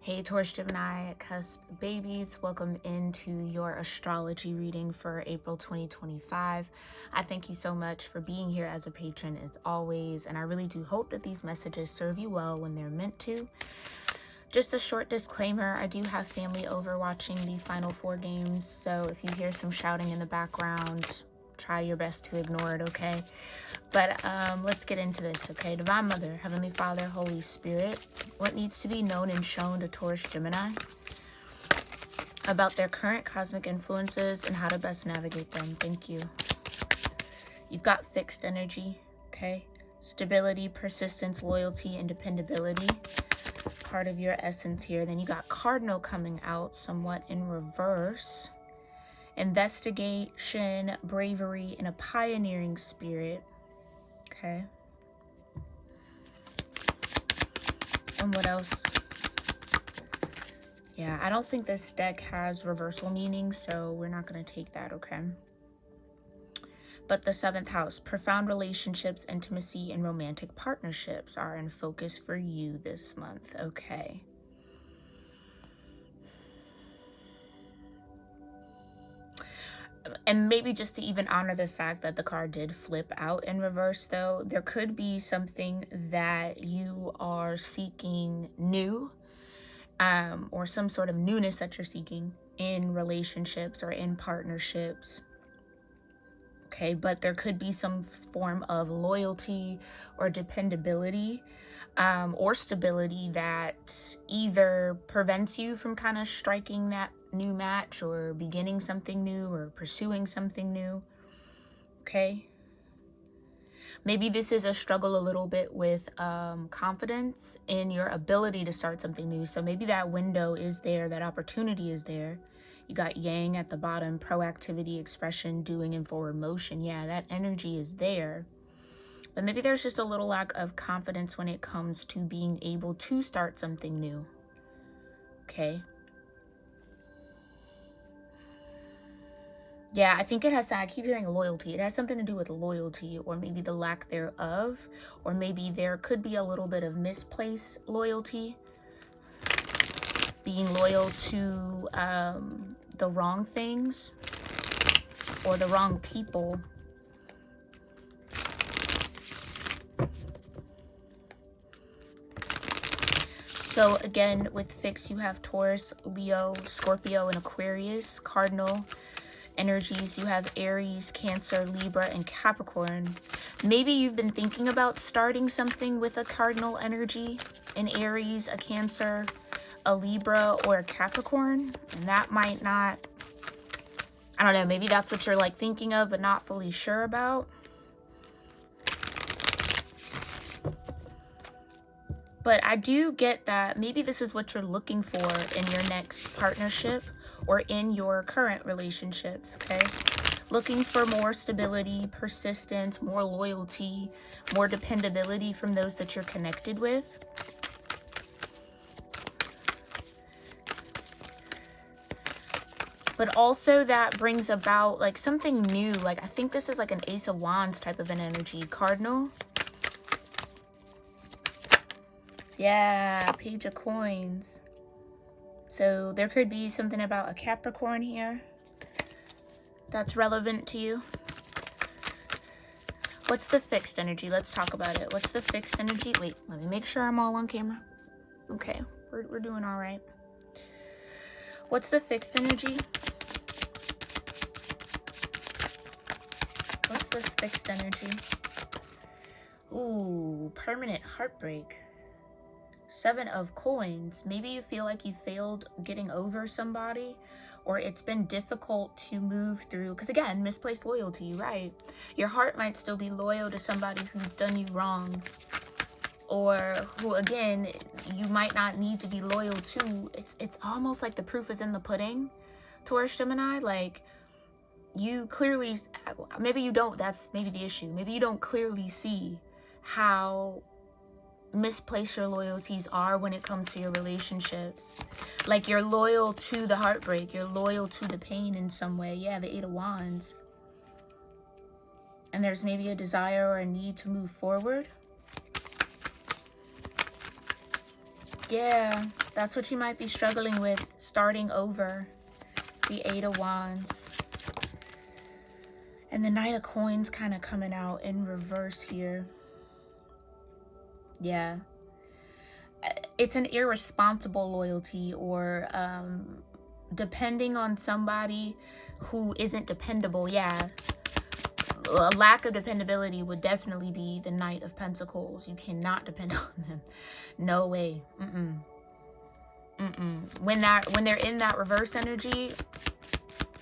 Hey Taurus, Gemini, Cusp babies, welcome into your astrology reading for April 2025. I thank you so much for being here as a patron as always, and I really do hope that these messages serve you well when they're meant to. Just a short disclaimer, I do have family over watching the final 4 games, so if you hear some shouting in the background, try your best to ignore it, okay? But let's get into this, okay? Divine Mother, Heavenly Father, Holy Spirit, what needs to be known and shown to Taurus Gemini about their current cosmic influences and how to best navigate them? Thank you. You've got fixed energy, okay? Stability, persistence, loyalty, and dependability, part of your essence here. Then you got Cardinal coming out somewhat in reverse. Investigation, bravery, and a pioneering spirit. Okay. And what else? Yeah, I don't think this deck has reversal meaning, so we're not going to take that, okay? But the 7th house, profound relationships, intimacy, and romantic partnerships are in focus for you this month, okay? And maybe just to even honor the fact that the card did flip out in reverse, though, there could be something that you are seeking new, or some sort of newness that you're seeking in relationships or in partnerships. Okay, but there could be some form of loyalty or dependability, or stability that either prevents you from kind of striking that new match or beginning something new or pursuing something new. Okay, maybe this is a struggle a little bit with confidence in your ability to start something new. So maybe that window is there, that opportunity is there. You got Yang at the bottom, proactivity, expression, doing, and forward motion. Yeah, that energy is there. But maybe there's just a little lack of confidence when it comes to being able to start something new. Okay. Yeah, I think it has to, I keep hearing loyalty. It has something to do with loyalty, or maybe the lack thereof, or maybe there could be a little bit of misplaced loyalty. Being loyal to the wrong things or the wrong people. So again, with fixed, you have Taurus, Leo, Scorpio, and Aquarius. Cardinal energies, you have Aries, Cancer, Libra, and Capricorn. Maybe you've been thinking about starting something with a cardinal energy, an Aries, a Cancer, a Libra, or a Capricorn, and that might not, I don't know, maybe that's what you're like thinking of but not fully sure about. But I do get that maybe this is what you're looking for in your next partnership or in your current relationships, okay? Looking for more stability, persistence, more loyalty, more dependability from those that you're connected with. But also that brings about like something new. Like I think this is like an Ace of Wands type of an energy. Cardinal. Yeah, Page of Coins. So there could be something about a Capricorn here that's relevant to you. What's the fixed energy? Let's talk about it. What's the fixed energy? Wait, let me make sure I'm all on camera. Okay, we're doing all right. What's the fixed energy? What's this fixed energy? Ooh, permanent heartbreak. 7 of Coins. Maybe you feel like you failed getting over somebody, or it's been difficult to move through, because again, misplaced loyalty, right? Your heart might still be loyal to somebody who's done you wrong, or who again you might not need to be loyal to. It's almost like the proof is in the pudding, Taurus Gemini. Like you clearly, maybe you don't, that's maybe the issue, maybe you don't clearly see how misplaced your loyalties are when it comes to your relationships. Like you're loyal to the heartbreak, you're loyal to the pain in some way. Yeah, the 8 of Wands. And there's maybe a desire or a need to move forward. Yeah, that's what you might be struggling with, starting over. The Eight of Wands. And the Knight of Coins kind of coming out in reverse here. Yeah. It's an irresponsible loyalty, or depending on somebody who isn't dependable. Yeah. A lack of dependability would definitely be the Knight of Pentacles. You cannot depend on them. No way. When they're in that reverse energy,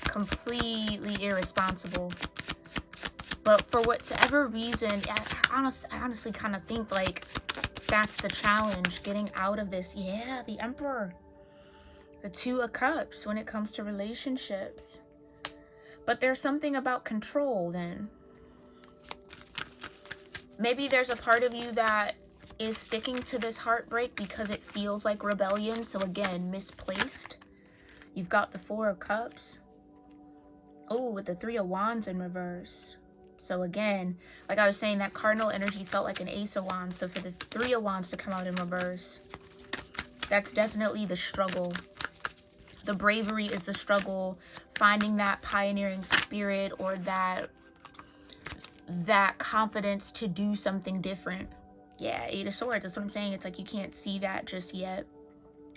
completely irresponsible. But for whatever reason, I honestly kind of think like that's the challenge, getting out of this. Yeah, the Emperor. The Two of Cups when it comes to relationships. But there's something about control then. Maybe there's a part of you that is sticking to this heartbreak because it feels like rebellion. So again, misplaced. You've got the Four of Cups. Oh, with the Three of Wands in reverse. So again, like I was saying, that cardinal energy felt like an Ace of Wands. So for the Three of Wands to come out in reverse, that's definitely the struggle. The bravery is the struggle. Finding that pioneering spirit, or that confidence to do something different. Yeah, Eight of Swords. That's what I'm saying. It's like you can't see that just yet.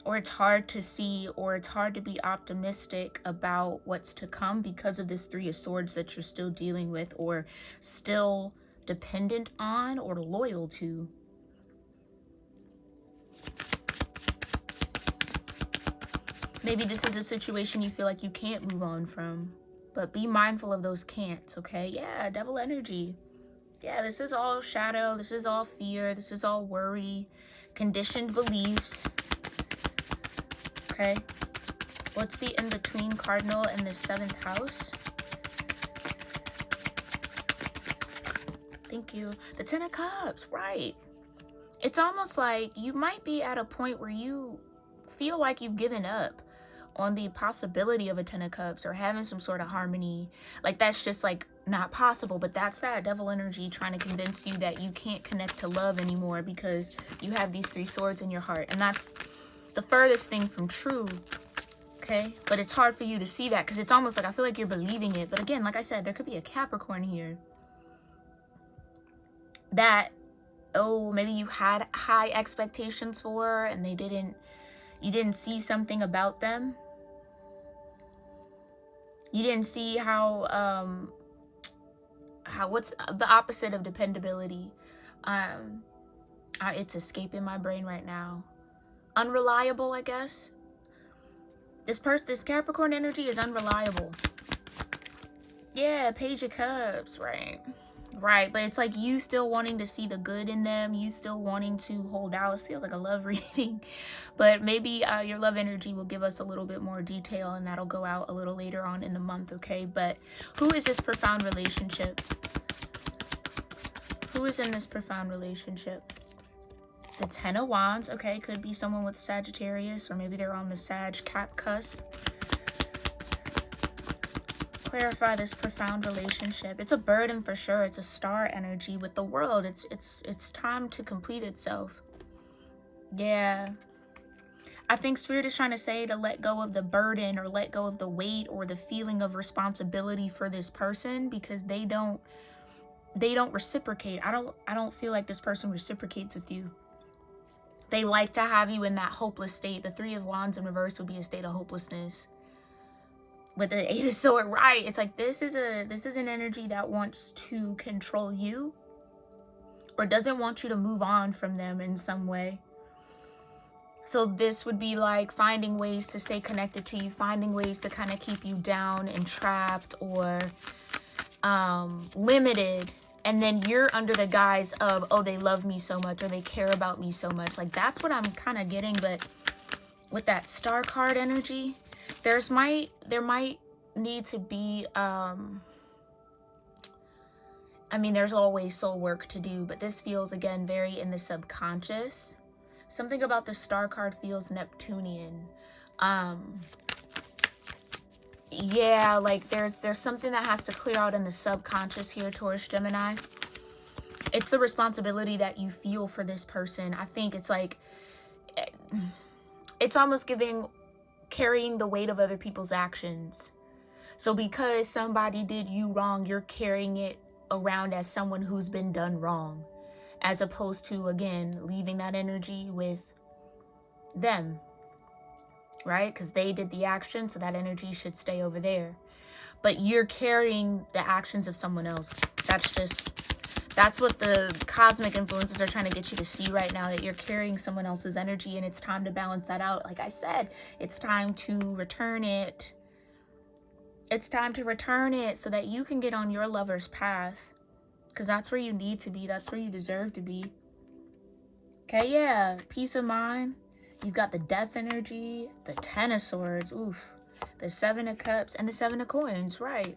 Or it's hard to see, or it's hard to be optimistic about what's to come because of this Three of Swords that you're still dealing with, or still dependent on, or loyal to. Maybe this is a situation you feel like you can't move on from, but be mindful of those can'ts, okay? Yeah, Devil energy. Yeah, this is all shadow. This is all fear. This is all worry, conditioned beliefs. Okay, what's the in-between cardinal in the 7th house? Thank you. The Ten of Cups, right. It's almost like you might be at a point where you feel like you've given up on the possibility of a Ten of Cups, or having some sort of harmony. Like that's just like not possible. But that's that devil energy trying to convince you that you can't connect to love anymore because you have these Three Swords in your heart. And that's the furthest thing from true. Okay, but it's hard for you to see that because it's almost like I feel like you're believing it. But again, like I said, there could be a Capricorn here that, oh, maybe you had high expectations for, and you didn't see something about them. You didn't see how what's the opposite of dependability? It's escaping my brain right now. Unreliable, I guess. This Capricorn energy is unreliable. Yeah, Page of Cups, right. Right, but it's like you still wanting to see the good in them. You still wanting to hold out. This feels like a love reading. But maybe your love energy will give us a little bit more detail, and that'll go out a little later on in the month, okay? But who is this profound relationship? Who is in this profound relationship? The Ten of Wands, okay? Could be someone with Sagittarius, or maybe they're on the Sag-Cap cusp. Clarify this profound relationship. It's a burden for sure. It's a star energy with the world. It's time to complete itself. Yeah. I think Spirit is trying to say to let go of the burden, or let go of the weight, or the feeling of responsibility for this person, because they don't reciprocate. I don't feel like this person reciprocates with you. They like to have you in that hopeless state. The Three of Wands in reverse would be a state of hopelessness. With the Eight of Swords, right? It's like this is an energy that wants to control you, or doesn't want you to move on from them in some way. So this would be like finding ways to stay connected to you, finding ways to kind of keep you down and trapped, or limited. And then you're under the guise of, oh, they love me so much, or they care about me so much. Like that's what I'm kind of getting. But with that Star card energy, there might need to be I mean, there's always soul work to do, but this feels again very in the subconscious. Something about the Star card feels Neptunian. Yeah, like there's something that has to clear out in the subconscious here, Taurus, Gemini. It's the responsibility that you feel for this person. I think it's like it's almost giving carrying the weight of other people's actions. So because somebody did you wrong, you're carrying it around as someone who's been done wrong, as opposed to, again, leaving that energy with them, right? Because they did the action, so that energy should stay over there. But you're carrying the actions of someone else. That's what the cosmic influences are trying to get you to see right now, that you're carrying someone else's energy, and it's time to balance that out. Like I said, it's time to return it. It's time to return it so that you can get on your lover's path, because that's where you need to be. That's where you deserve to be. Okay, yeah, peace of mind. You've got the death energy, the 10 of swords, oof, the 7 of cups, and the 7 of coins, right?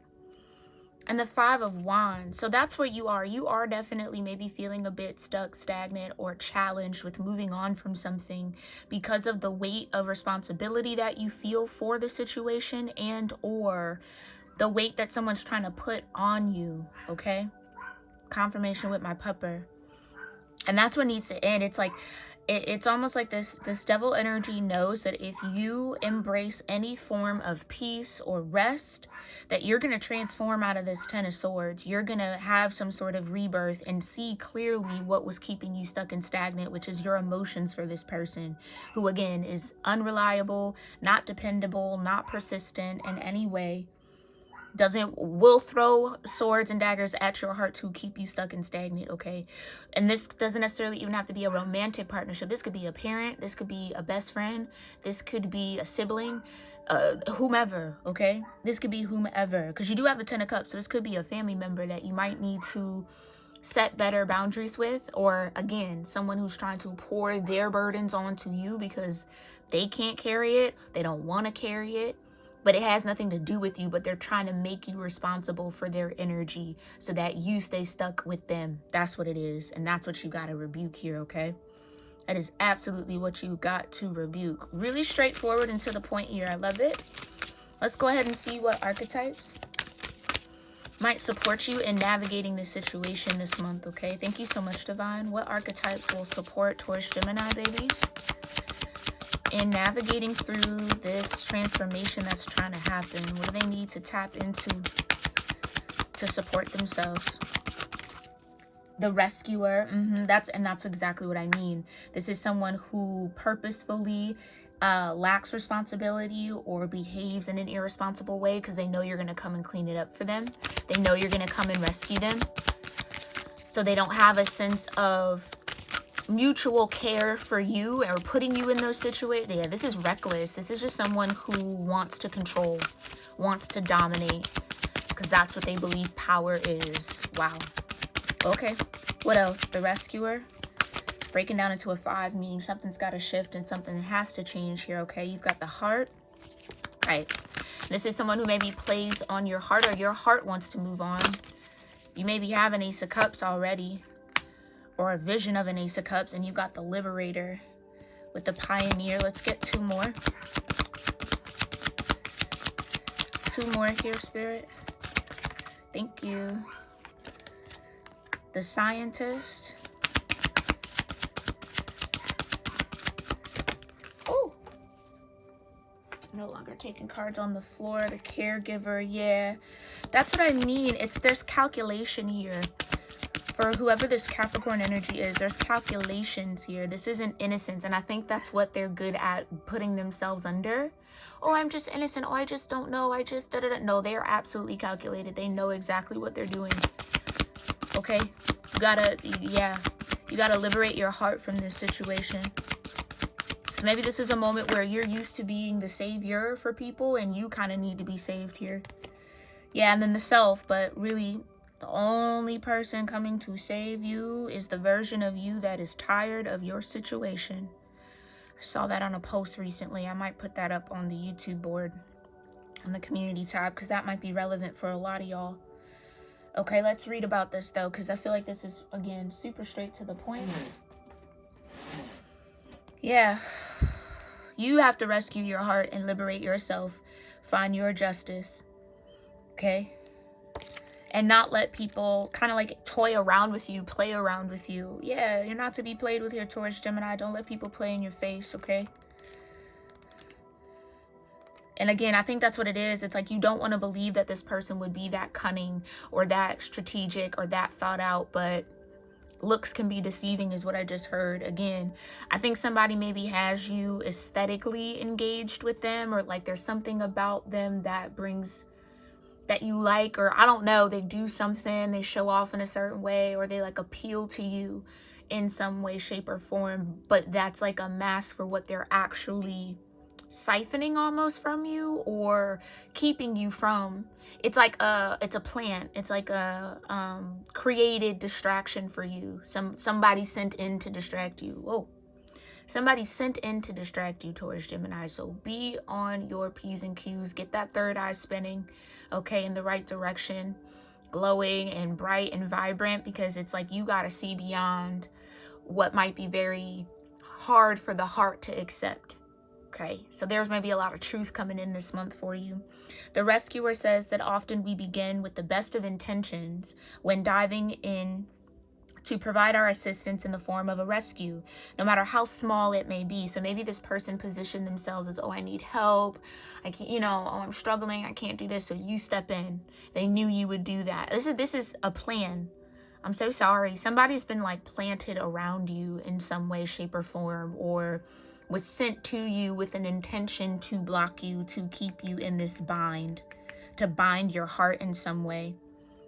And the 5 of wands. So that's where you are. You are definitely maybe feeling a bit stuck, stagnant, or challenged with moving on from something because of the weight of responsibility that you feel for the situation, and or the weight that someone's trying to put on you, okay? Confirmation with my pupper. And that's what needs to end. It's like, it's almost like this devil energy knows that if you embrace any form of peace or rest, that you're going to transform out of this 10 of swords. You're going to have some sort of rebirth and see clearly what was keeping you stuck and stagnant, which is your emotions for this person, who again is unreliable, not dependable, not persistent in any way. Will throw swords and daggers at your heart to keep you stuck and stagnant, okay? And this doesn't necessarily even have to be a romantic partnership. This could be a parent, this could be a best friend, this could be a sibling, whomever, okay? This could be whomever, because you do have the 10 of cups, so this could be a family member that you might need to set better boundaries with, or again, someone who's trying to pour their burdens onto you because they can't carry it, they don't want to carry it, but it has nothing to do with you, but they're trying to make you responsible for their energy so that you stay stuck with them. That's what it is. And that's what you got to rebuke here, okay? That is absolutely what you got to rebuke. Really straightforward and to the point here. I love it. Let's go ahead and see what archetypes might support you in navigating this situation this month, okay? Thank you so much, Divine. What archetypes will support Taurus Gemini babies in navigating through this transformation that's trying to happen? What do they need to tap into to support themselves? The rescuer. That's exactly what I mean. This is someone who purposefully lacks responsibility or behaves in an irresponsible way because they know you're going to come and clean it up for them. They know you're going to come and rescue them. So they don't have a sense of mutual care for you or putting you in those situations. Yeah, this is reckless. This is just someone who wants to control, wants to dominate, because that's what they believe power is. Wow. Okay, what else? The rescuer, breaking down into a 5, meaning something's got to shift and something has to change here, okay? You've got the heart, right? This is someone who maybe plays on your heart, or your heart wants to move on. You maybe have an Ace of Cups already, or a vision of an Ace of Cups, and you got the Liberator with the Pioneer. Let's get 2 more. 2 more here, Spirit. Thank you. The Scientist. Oh! No longer taking cards on the floor. The Caregiver, yeah. That's what I mean. There's calculation here. For whoever this Capricorn energy is, there's calculations here. This isn't innocence, and I think that's what they're good at putting themselves under. Oh, I'm just innocent. Oh, I just don't know. I just da-da-da. No, they are absolutely calculated. They know exactly what they're doing. Okay? You gotta liberate your heart from this situation. So maybe this is a moment where you're used to being the savior for people, and you kind of need to be saved here. Yeah, and then the self, but really, the only person coming to save you is the version of you that is tired of your situation. I saw that on a post recently. I might put that up on the YouTube board, on the community tab, because that might be relevant for a lot of y'all. Okay, let's read about this, though, because I feel like this is, again, super straight to the point. Yeah. You have to rescue your heart and liberate yourself. Find your justice. Okay? and not let people kind of like toy around with you, play around with you. Yeah, you're not to be played with here, Taurus, Gemini. Don't let people play in your face, okay? And again, I think that's what it is. It's like you don't want to believe that this person would be that cunning or that strategic or that thought out, but looks can be deceiving is what I just heard. Again, I think somebody maybe has you aesthetically engaged with them, or like there's something about them that brings that you like, or I don't know, they do something, they show off in a certain way, or they like appeal to you in some way, shape, or form, but that's like a mask for what they're actually siphoning almost from you or keeping you from. It's like it's a plant, it's like a created distraction for you. Somebody sent in to distract you. Whoa, somebody sent in to distract you, Taurus, Gemini. So be on your P's and Q's. Get that third eye spinning, okay, in the right direction, glowing and bright and vibrant, because it's like you got to see beyond what might be very hard for the heart to accept. Okay, so there's maybe a lot of truth coming in this month for you. The rescuer says that often we begin with the best of intentions when diving in to provide our assistance in the form of a rescue, no matter how small it may be. So maybe this person positioned themselves as, oh, I need help. I can't, oh, I'm struggling. I can't do this. So you step in. They knew you would do that. This is a plan. I'm so sorry. Somebody's been like planted around you in some way, shape, or form, or was sent to you with an intention to block you, to keep you in this bind, to bind your heart in some way.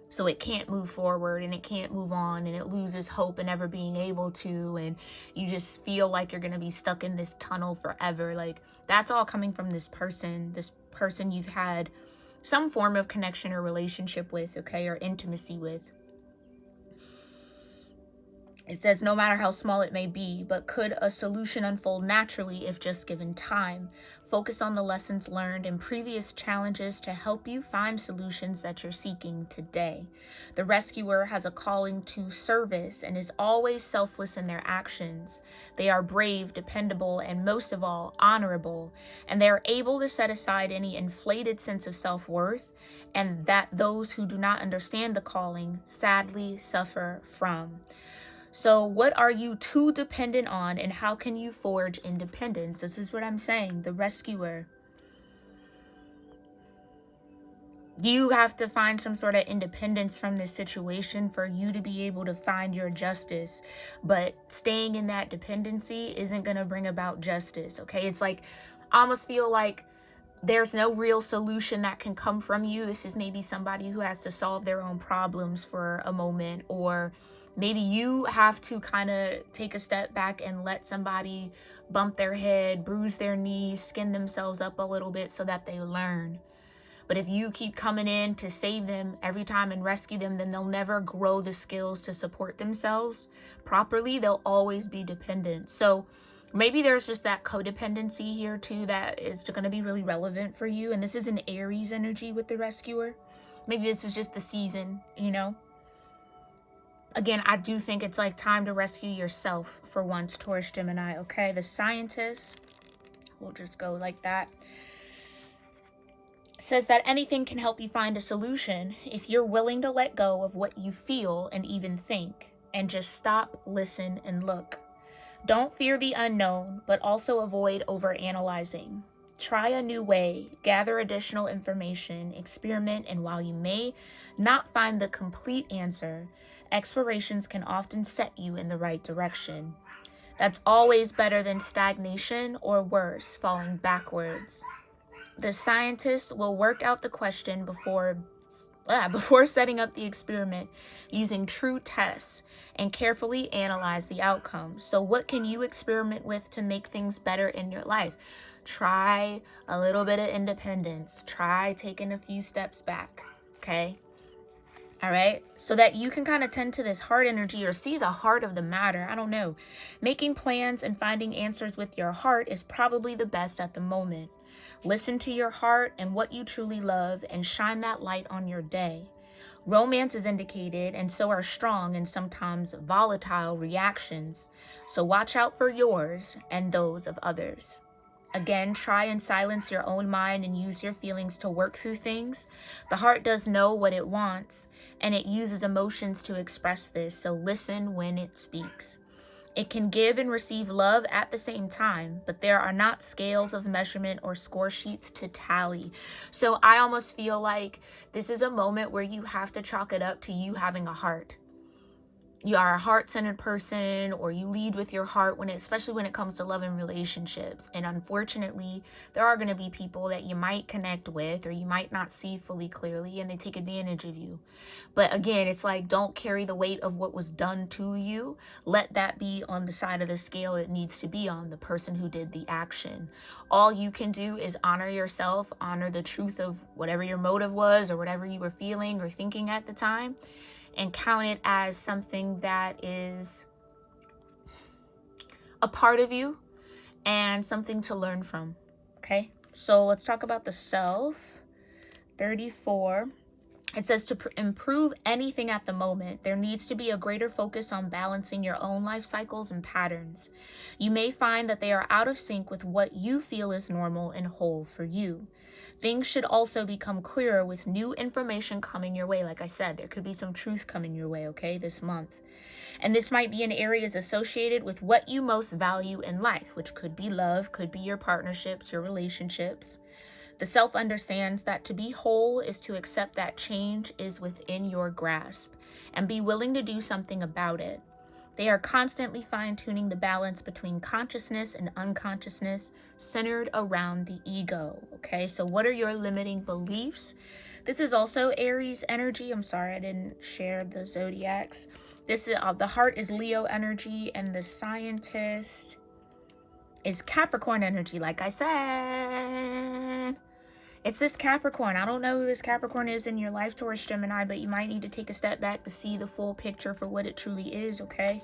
So it can't move forward and it can't move on, and it loses hope in ever being able to, and you just feel like you're going to be stuck in this tunnel forever. Like that's all coming from this person you've had some form of connection or relationship with, okay, or intimacy with. It says, no matter how small it may be, but could a solution unfold naturally if just given time? Focus on the lessons learned and previous challenges to help you find solutions that you're seeking today. The rescuer has a calling to service and is always selfless in their actions. They are brave, dependable, and most of all, honorable, and they are able to set aside any inflated sense of self-worth, and that those who do not understand the calling sadly suffer from. So what are you too dependent on, and how can you forge independence? This is what I'm saying. The rescuer. You have to find some sort of independence from this situation for you to be able to find your justice. But staying in that dependency isn't going to bring about justice, okay? It's like, I almost feel like there's no real solution that can come from you. This is maybe somebody who has to solve their own problems for a moment, or maybe you have to kind of take a step back and let somebody bump their head, bruise their knees, skin themselves up a little bit so that they learn. But if you keep coming in to save them every time and rescue them, then they'll never grow the skills to support themselves properly. They'll always be dependent. So maybe there's just that codependency here too that is going to be really relevant for you. And this is an Aries energy with the rescuer. Maybe this is just the season, Again, I do think it's like time to rescue yourself for once, Taurus, Gemini, okay? The scientist, we'll just go like that, says that anything can help you find a solution if you're willing to let go of what you feel and even think, and just stop, listen, and look. Don't fear the unknown, but also avoid overanalyzing. Try a new way, gather additional information, experiment, and while you may not find the complete answer, explorations can often set you in the right direction. That's always better than stagnation, or worse, falling backwards. The scientist will work out the question before setting up the experiment using true tests and carefully analyze the outcomes. So what can you experiment with to make things better in your life? Try a little bit of independence. Try taking a few steps back, okay? All right, so that you can kind of tend to this heart energy or see the heart of the matter. I don't know. Making plans and finding answers with your heart is probably the best at the moment. Listen to your heart and what you truly love and shine that light on your day. Romance is indicated, and so are strong and sometimes volatile reactions. So watch out for yours and those of others. Again, try and silence your own mind and use your feelings to work through things. The heart does know what it wants, and it uses emotions to express this, so listen when it speaks. It can give and receive love at the same time, but there are not scales of measurement or score sheets to tally. So I almost feel like this is a moment where you have to chalk it up to you having a heart. You are a heart-centered person, or you lead with your heart especially when it comes to love and relationships. And unfortunately, there are going to be people that you might connect with or you might not see fully clearly, and they take advantage of you. But again, it's like, don't carry the weight of what was done to you. Let that be on the side of the scale it needs to be on, the person who did the action. All you can do is honor yourself, honor the truth of whatever your motive was or whatever you were feeling or thinking at the time, and count it as something that is a part of you and something to learn from. Okay, so let's talk about the self. 34. It says to improve anything at the moment, there needs to be a greater focus on balancing your own life cycles and patterns. You may find that they are out of sync with what you feel is normal and whole for you. Things should also become clearer with new information coming your way. Like I said, there could be some truth coming your way, okay, this month. And this might be in areas associated with what you most value in life, which could be love, could be your partnerships, your relationships. The self understands that to be whole is to accept that change is within your grasp and be willing to do something about it. They are constantly fine-tuning the balance between consciousness and unconsciousness centered around the ego. Okay, so what are your limiting beliefs? This is also Aries energy. I'm sorry I didn't share the zodiacs. This is the heart is Leo energy, and the scientist is Capricorn energy. Like I said, it's this Capricorn. I don't know who this Capricorn is in your life, Taurus, Gemini, but you might need to take a step back to see the full picture for what it truly is, okay?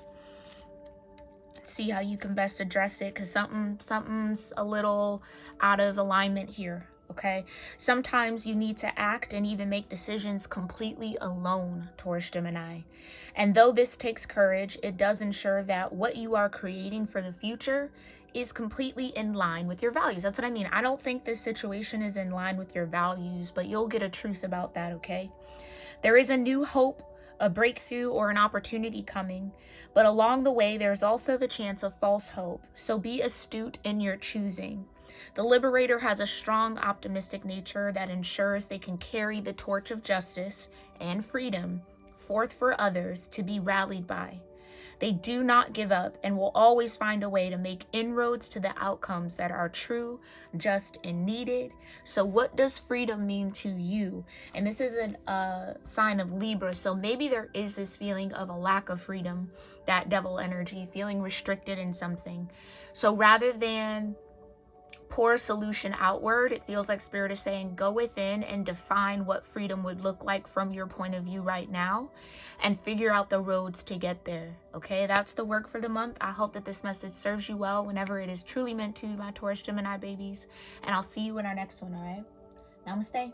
See how you can best address it, because something's a little out of alignment here, okay? Sometimes you need to act and even make decisions completely alone, Taurus, Gemini. And though this takes courage, it does ensure that what you are creating for the future is completely in line with your values. That's what I mean. I don't think this situation is in line with your values, but you'll get a truth about that, okay? There is a new hope, a breakthrough, or an opportunity coming, but along the way, there's also the chance of false hope. So be astute in your choosing. The liberator has a strong, optimistic nature that ensures they can carry the torch of justice and freedom forth for others to be rallied by. They do not give up and will always find a way to make inroads to the outcomes that are true, just, and needed. So what does freedom mean to you? And this is a sign of Libra, so maybe there is this feeling of a lack of freedom, that devil energy, feeling restricted in something. So rather than pour a solution outward, it feels like Spirit is saying go within and define what freedom would look like from your point of view right now and figure out the roads to get there. Okay, that's the work for the month. I hope that this message serves you well whenever it is truly meant to, my Taurus, Gemini babies, and I'll see you in our next one. All right, namaste.